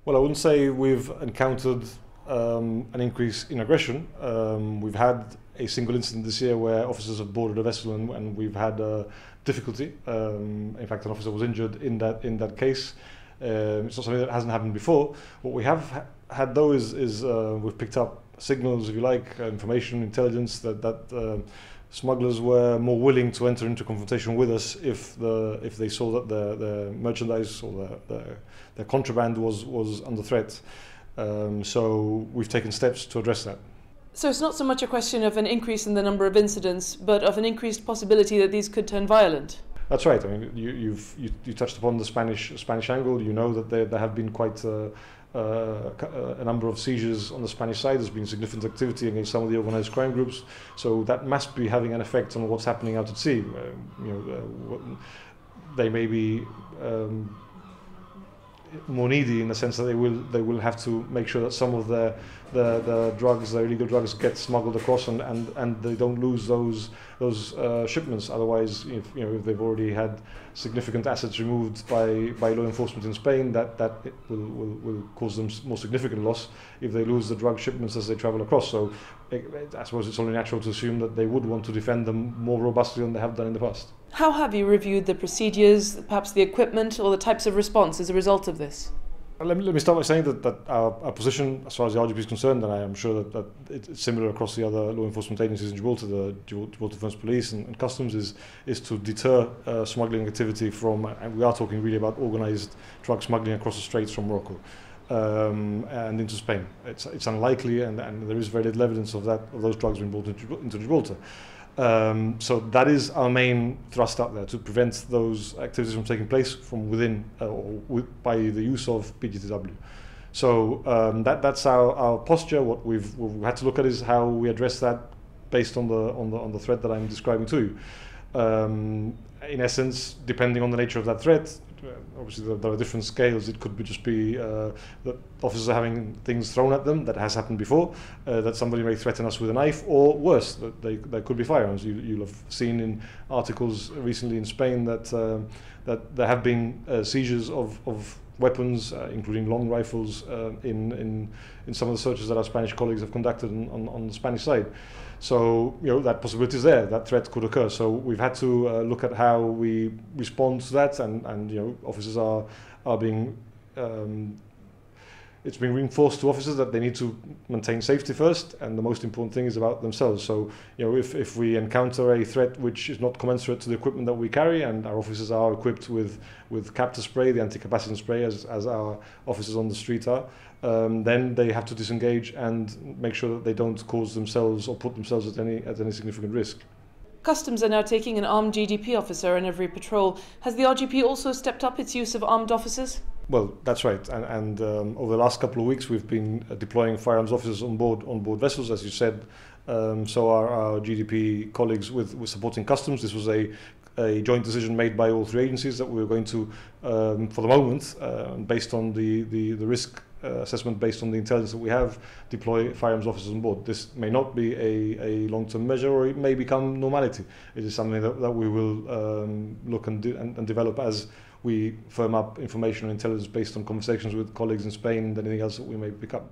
Well, I wouldn't say we've encountered an increase in aggression. We've had a single incident this year where officers have boarded a vessel and we've had difficulty. In fact, an officer was injured in that case. It's not something that hasn't happened before. What we have had though is we've picked up signals, if you like, information, intelligence that smugglers were more willing to enter into confrontation with us if they saw that the merchandise or their contraband was under threat. So we've taken steps to address that. So it's not so much a question of an increase in the number of incidents, but of an increased possibility that these could turn violent. That's right. I mean, you touched upon the Spanish angle. You know that there have been quite a number of seizures on the Spanish side. There's been significant activity against some of the organised crime groups. So that must be having an effect on what's happening out at sea. They may be more needy in the sense that they will have to make sure that some of the drugs, the illegal drugs, get smuggled across and they don't lose those shipments. Otherwise, if they've already had significant assets removed by law enforcement in Spain, that it will cause them more significant loss if they lose the drug shipments as they travel across. So I suppose it's only natural to assume that they would want to defend them more robustly than they have done in the past. How have you reviewed the procedures, perhaps the equipment or the types of response as a result of this? Let me start by saying that our position, as far as the RGP is concerned, and I am sure that it's similar across the other law enforcement agencies in Gibraltar, the Gibraltar Defence Police and Customs, is to deter smuggling activity from, and we are talking really about organised drug smuggling across the straits from Morocco and into Spain. It's unlikely, and there is very little evidence of those drugs being brought into Gibraltar. So that is our main thrust out there, to prevent those activities from taking place from within by the use of PGTW. So that's our posture. What we've had to look at is how we address that based on the threat that I'm describing to you. In essence, depending on the nature of that threat, obviously there are different scales. It could just be that officers are having things thrown at them. That has happened before. That somebody may threaten us with a knife, or worse, that they could be firearms. You'll have seen in articles recently in Spain that there have been seizures of weapons, including long rifles, in some of the searches that our Spanish colleagues have conducted on the Spanish side. So that possibility is there. That threat could occur. So we've had to look at how we respond to that, and officers are being. It's being reinforced to officers that they need to maintain safety first, and the most important thing is about themselves. So, if we encounter a threat which is not commensurate to the equipment that we carry, and our officers are equipped with captor spray, the anti-capacitance spray, as our officers on the street are, then they have to disengage and make sure that they don't cause themselves or put themselves at any significant risk. Customs are now taking an armed GDP officer on every patrol. Has the RGP also stepped up its use of armed officers? Well, that's right, and over the last couple of weeks we've been deploying firearms officers on board vessels, as you said. So our GDP colleagues with supporting Customs. This was a joint decision made by all three agencies that we were going to, for the moment, based on the risk assessment, based on the intelligence that we have, deploy firearms officers on board. This may not be a long-term measure, or it may become normality. It is something that we will look and develop as we firm up information and intelligence based on conversations with colleagues in Spain and anything else that we may pick up.